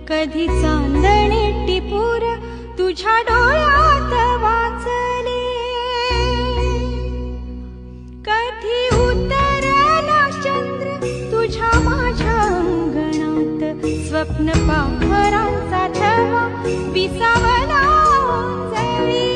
कधी चांदणे टिपूर तुझ्या डोळ्यात वाचले, कधी उतरला चंद्र तुझ्या माझ्या अंगणात, स्वप्न पाखरांचा थवा विसावला उंजळी.